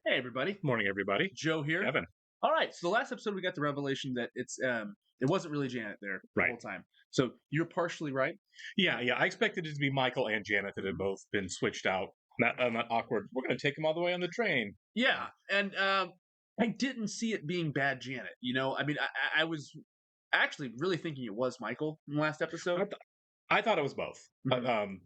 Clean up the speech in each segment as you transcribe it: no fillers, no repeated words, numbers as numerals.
Hey, everybody. Morning, everybody. Joe here. Evan. All right. So the last episode, we got the revelation that it wasn't really Janet there the Right. whole time. So you're partially right. Yeah. I expected it to be Michael and Janet that had both been switched out. Not awkward. We're going to take them all the way on the train. Yeah, and I didn't see it being bad Janet. I mean, I was actually really thinking it was Michael in the last episode. I thought it was both. Mhm.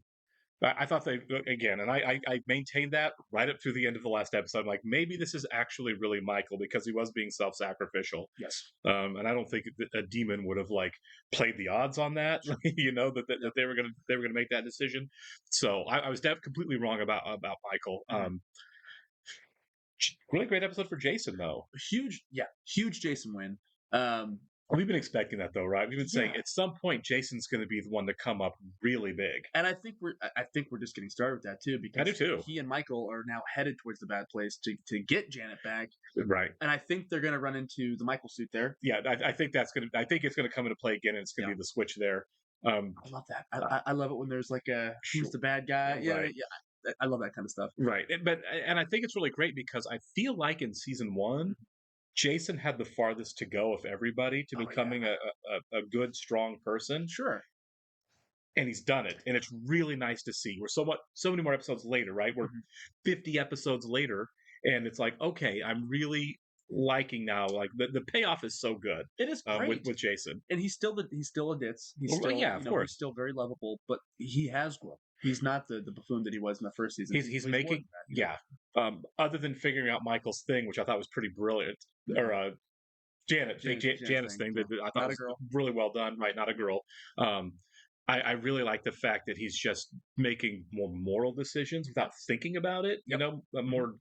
I thought they, again, and I maintained that right up through the end of the last episode. I'm like, maybe this is actually really Michael because he was being self-sacrificial. Yes. And I don't think a demon would have played the odds on that. That they were gonna make that decision. So I was completely wrong about Michael. Really great episode for Jason though. Huge Jason win. We've been expecting that though, right? We've been saying Yeah. at some point Jason's going to be the one to come up really big. And I think we're just getting started with that too, because I do too. he and Michael are now headed towards the bad place to get Janet back. Right. And I think they're going to run into the Michael suit there. Yeah, I think I think it's going to come into play again, and it's going to be the switch there. I love that. I love it when there's who's the bad guy. Yeah, Right. yeah. I love that kind of stuff. Right. And I think it's really great because I feel like in season one, Jason had the farthest to go of everybody to becoming a good, strong person. Sure. And he's done it. And it's really nice to see. We're so many more episodes later, right? We're 50 episodes later, and it's like, okay, I'm really liking now. Like the payoff is so good. It is great with Jason. And he's still a ditz. He's still, of course. He's still very lovable, but he has grown. He's not the buffoon that he was in the first season. He's making other than figuring out Michael's thing, which I thought was pretty brilliant, or Janet's thing that I thought was really well done. Right, not a girl. I really like the fact that he's just making more moral decisions without thinking about it. Yep. More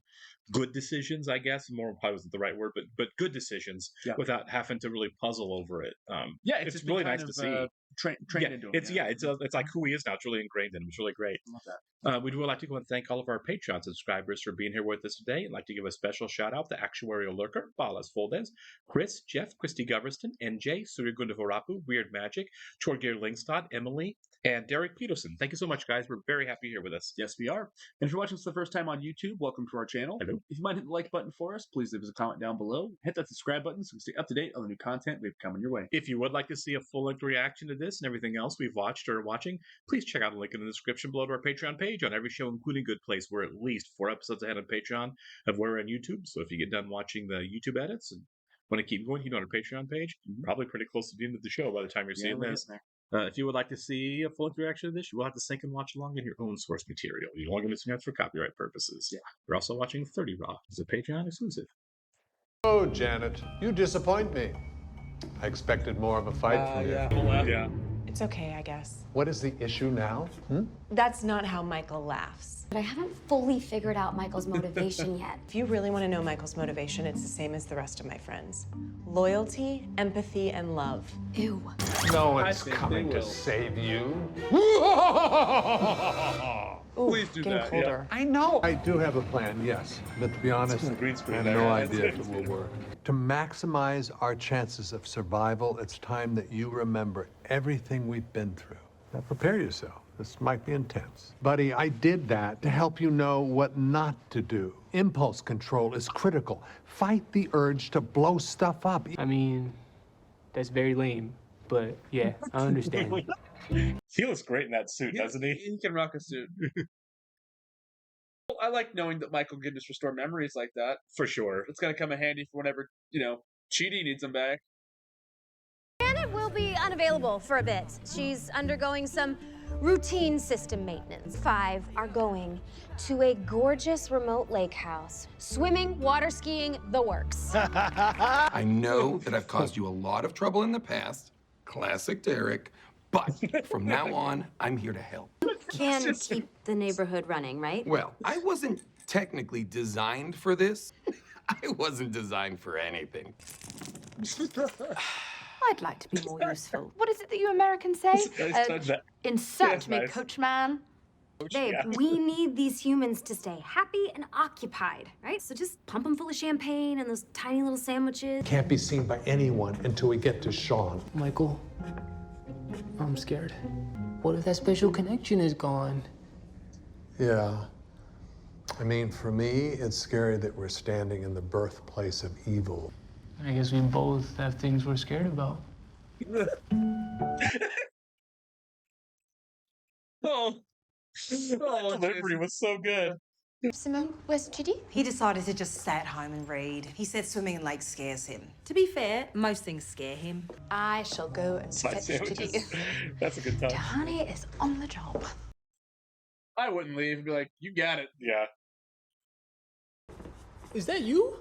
good decisions, I guess. More probably wasn't the right word, but good decisions without having to really puzzle over it. It's really nice to see. Trained into him. It's like who he is now. It's really ingrained in him. It's really great. I love that. We would like to go and thank all of our Patreon subscribers for being here with us today. I'd like to give a special shout out to Actuarial Lurker, Balas Foldes, Chris, Jeff, Christy Goverston, NJ, Surya Gundavarapu, Weird Magic, Torgeir Lingstad, Emily, and Derek Peterson. Thank you so much, guys. We're very happy you're here with us. Yes, we are. And if you're watching us for the first time on YouTube, welcome to our channel. Hello. If you might hit the like button for us, please leave us a comment down below. Hit that subscribe button so you can stay up to date on the new content we have coming your way. If you would like to see a full-length reaction to this and everything else we've watched or are watching, please check out the link in the description below to our Patreon page. On every show, including Good Place, we're at least 4 episodes ahead on Patreon of where we're on YouTube. So if you get done watching the YouTube edits and want to keep going, you know, on our Patreon page, probably pretty close to the end of the show by the time you're seeing this. If you would like to see a full reaction to this, you will have to sync and watch along in your own source material. You don't want to miss ads for copyright purposes. Yeah. We're also watching 30 Raw as a Patreon exclusive. Oh, Janet, you disappoint me. I expected more of a fight from you. Yeah. It's okay, I guess. What is the issue now? That's not how Michael laughs. But I haven't fully figured out Michael's motivation yet. If you really want to know Michael's motivation, it's the same as the rest of my friends. Loyalty, empathy, and love. Ew. No one's coming to save you. Ooh, Please do getting that, colder. I know. I do have a plan, yes. But to be honest, green I screen have there. no idea if it will work. To maximize our chances of survival, it's time that you remember everything we've been through. Now prepare yourself. This might be intense. Buddy, I did that to help you know what not to do. Impulse control is critical. Fight the urge to blow stuff up. I mean, that's very lame, but yeah, I understand. He looks great in that suit, doesn't he? He can rock a suit. I like knowing that Michael can just restore memories like that. For sure. It's going to come in handy for whenever, Chidi needs him back. Janet will be unavailable for a bit. She's undergoing some routine system maintenance. 5 are going to a gorgeous remote lake house. Swimming, water skiing, the works. I know that I've caused you a lot of trouble in the past. Classic Derek. But from now on, I'm here to help. Can keep the neighborhood running, right? Well, I wasn't technically designed for this. I wasn't designed for anything. I'd like to be more useful. What is it that you Americans say? Insert me, nice. coachman. Babe, we need these humans to stay happy and occupied, right? So just pump them full of champagne and those tiny little sandwiches. Can't be seen by anyone until we get to Sean. Michael, I'm scared. What if that special connection is gone? Yeah. I mean, for me, it's scary that we're standing in the birthplace of evil. I guess we both have things we're scared about. Oh, delivery was so good. Simone, where's Chidi? He decided to just stay at home and read. He said swimming in lakes scares him. To be fair, most things scare him. I shall go and Side fetch sandwiches. Chidi. That's a good time. Honey is on the job. I wouldn't leave and be like, you got it. Yeah. Is that you?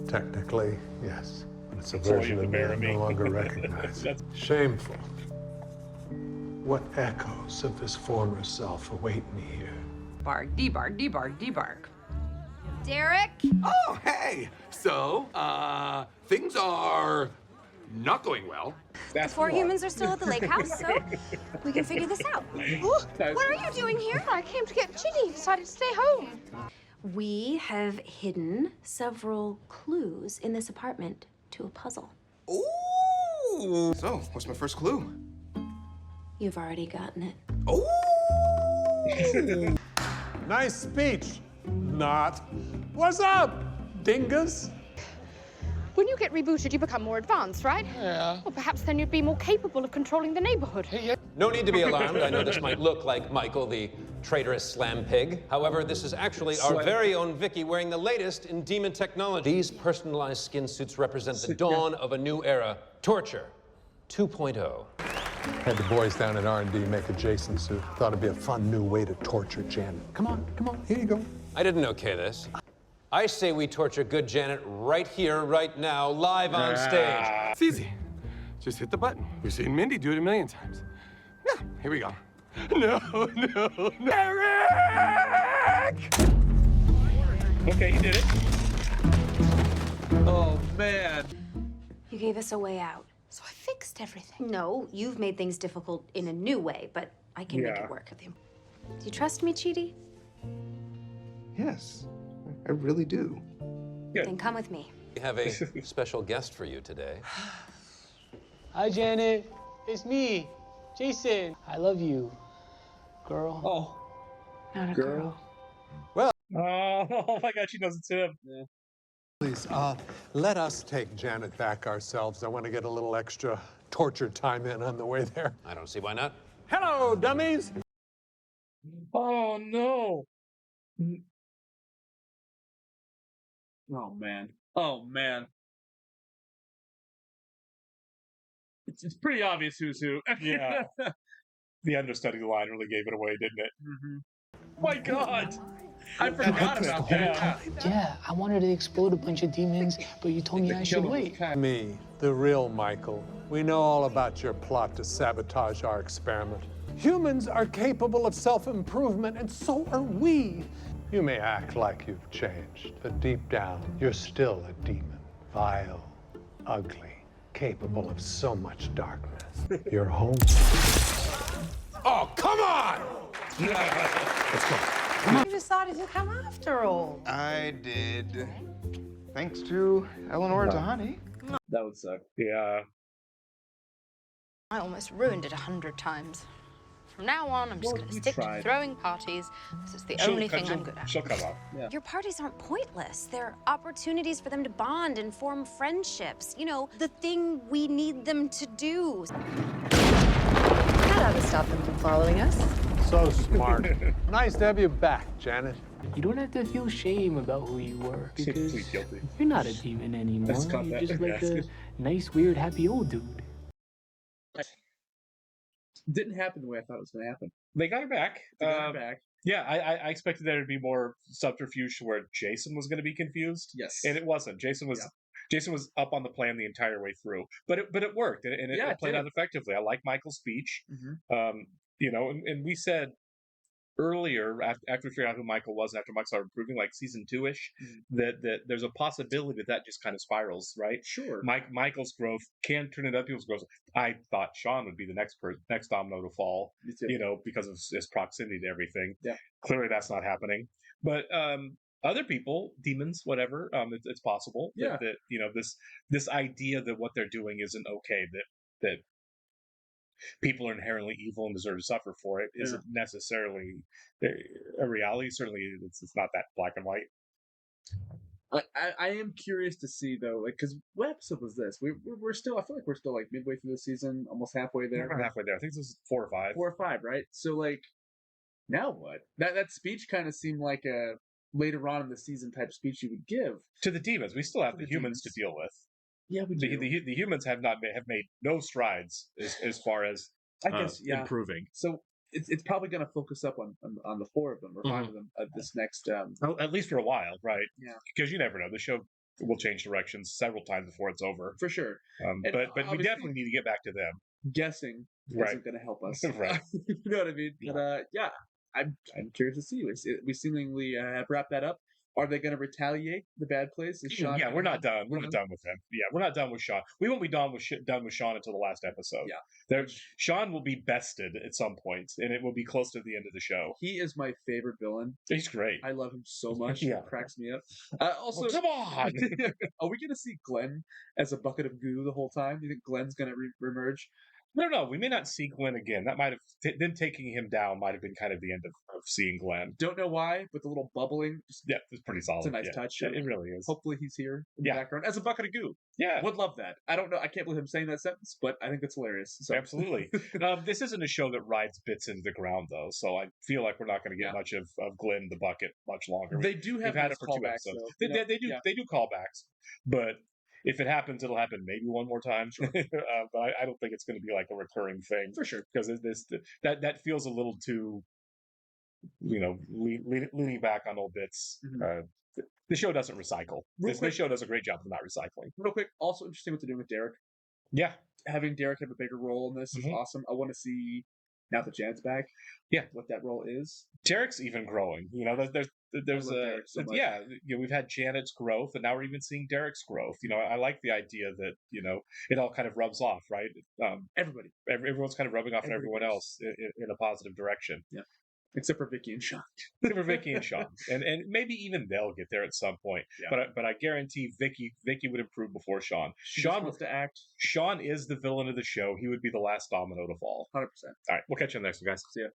Technically, yes. But it's a That's all you version have of to me bear I of no me. longer recognize. That's- Shameful. What echoes of his former self await me here? Bark, debark, debark, debark. Derek? Oh, hey! So, things are not going well. The four humans are still at the lake house, so we can figure this out. What are you doing here? I came to get Chidi. Decided to stay home. We have hidden several clues in this apartment to a puzzle. Ooh! So, what's my first clue? You've already gotten it. Ooh! Nice speech. Not. What's up, dingus? When you get rebooted, you become more advanced, right? Yeah. Well, perhaps then you'd be more capable of controlling the neighborhood. No need to be alarmed. I know this might look like Michael, the traitorous slam pig. However, this is actually our very own Vicky wearing the latest in demon technology. These personalized skin suits represent the dawn of a new era. Torture 2.0. Had the boys down at R&D make a Jason suit. Thought it'd be a fun new way to torture Janet. Come on, here you go. I didn't okay this. I say we torture good Janet right here, right now, live on stage. It's easy. Just hit the button. We've seen Mindy do it a million times. Yeah, here we go. No. Eric! Okay, you did it. Oh, man. You gave us a way out. So I fixed everything. No, you've made things difficult in a new way, but I can make Yeah. it work with you. Do you trust me, Chidi? Yes, I really do. Good. Then come with me. We have a special guest for you today. Hi, Janet. It's me, Jason. I love you, girl. Oh, Not a girl. Oh my God, she knows it's him. Yeah. Please, let us take Janet back ourselves. I want to get a little extra torture time in on the way there. I don't see why not. Hello, dummies! Oh no. Oh, man. Oh, man. It's pretty obvious who's who. Yeah. The understudy line really gave it away, didn't it? My God. I forgot about that. Yeah, I wanted to explode a bunch of demons, but you told me I should wait. Me, the real Michael. We know all about your plot to sabotage our experiment. Humans are capable of self-improvement, and so are we. You may act like you've changed, but deep down, you're still a demon. Vile, ugly, capable of so much darkness. You're home. Oh, come on! Let's go. You decided to come after all. I did. Thanks to Eleanor and Tahani. That would suck. Yeah. I almost ruined it 100 times. From now on, I'm just Well, going to you stick tried. to throwing parties, because it's the only thing I'm good at. She'll come up. Your parties aren't pointless. They're opportunities for them to bond and form friendships. You know, the thing we need them to do. That ought to stop them from following us. So smart. Nice to have you back, Janet. You don't have to feel shame about who you were, because Plead guilty. you're not a demon anymore. Let's cut You're that. just like Yes. a nice, weird, happy old dude. Didn't happen the way I thought it was going to happen. They got her back. They got her back. Yeah, I expected there to be more subterfuge to where Jason was going to be confused, Yes. and it wasn't. Jason was up on the plan the entire way through, but it worked, and it, Yeah, it played it out effectively. I like Michael's speech. Mhm. You know, and we said earlier after we figured out who Michael was, and after Michael started improving, like season 2-ish, that there's a possibility that just kind of spirals, right? Sure. Michael's growth can turn into other people's growth. I thought Sean would be the next domino to fall, Me too. you know, because of his proximity to everything. Yeah. Clearly that's not happening. But other people, demons, whatever, it's possible Yeah. that you know this idea that what they're doing isn't okay, that people are inherently evil and deserve to suffer for it isn't necessarily a reality. Certainly, it's not that black and white. I am curious to see though, like, because what episode was this? We're still, I feel like we're still like midway through the season, almost halfway there. We're halfway there. I think this is 4 or 5. 4 or 5, right? So like, now what? That speech kind of seemed like a later on in the season type speech you would give to the demons. We still have the humans to deal with. Yeah, we do. The humans have made no strides as far as I guess improving. So it's probably going to focus up on the 4 of them or 5 of them this next. At least for a while, right? Yeah, because you never know. The show will change directions several times before it's over, for sure. But we definitely need to get back to them. Guessing isn't going to help us, right? You know what I mean? Yeah. But yeah, I'm curious to see. We seemingly have wrapped that up. Are they going to retaliate the bad place? Is Sean we're not done. We're not done with him. Yeah, we're not done with Sean. We won't be done with Sean until the last episode. Yeah, Sean will be bested at some point, and it will be close to the end of the show. He is my favorite villain. He's great. I love him so much. Yeah. It cracks me up. Also, come on. Are we going to see Glenn as a bucket of goo the whole time? Do you think Glenn's going to reemerge? No. We may not see Glenn again. That might have them taking him down might have been kind of the end of seeing Glenn. Don't know why, but the little bubbling. It's pretty solid. It's a nice touch. It really is. Hopefully he's here in the background as a bucket of goo. Yeah, would love that. I don't know. I can't believe him saying that sentence, but I think that's hilarious. So. Absolutely. This isn't a show that rides bits into the ground, though, so I feel like we're not going to get much of Glenn the Bucket much longer. They do have had it for 2 callbacks. episodes. Though. They do callbacks, but if it happens, it'll happen maybe one more time. Sure. But I don't think it's going to be like a recurring thing for sure, because that feels a little too, leaning back on old bits. Mm-hmm. The show doesn't recycle. This show does a great job of not recycling. Real quick, also interesting what they're doing with Derek. Yeah, having Derek have a bigger role in this is awesome. I want to see now that Jan's back. Yeah, what that role is. Derek's even growing. There's we've had Janet's growth, and now we're even seeing Derek's growth. I like the idea that it all kind of rubs off, right? Everyone's kind of rubbing off on everyone else in a positive direction. Yeah. Except for Vicky and Sean. Except for Vicky and Sean. And maybe even they'll get there at some point. Yeah. But I guarantee Vicky would improve before Sean. Sean wants to act. Sean is the villain of the show. He would be the last domino to fall. 100%. All right. We'll catch you on the next one, guys. See ya.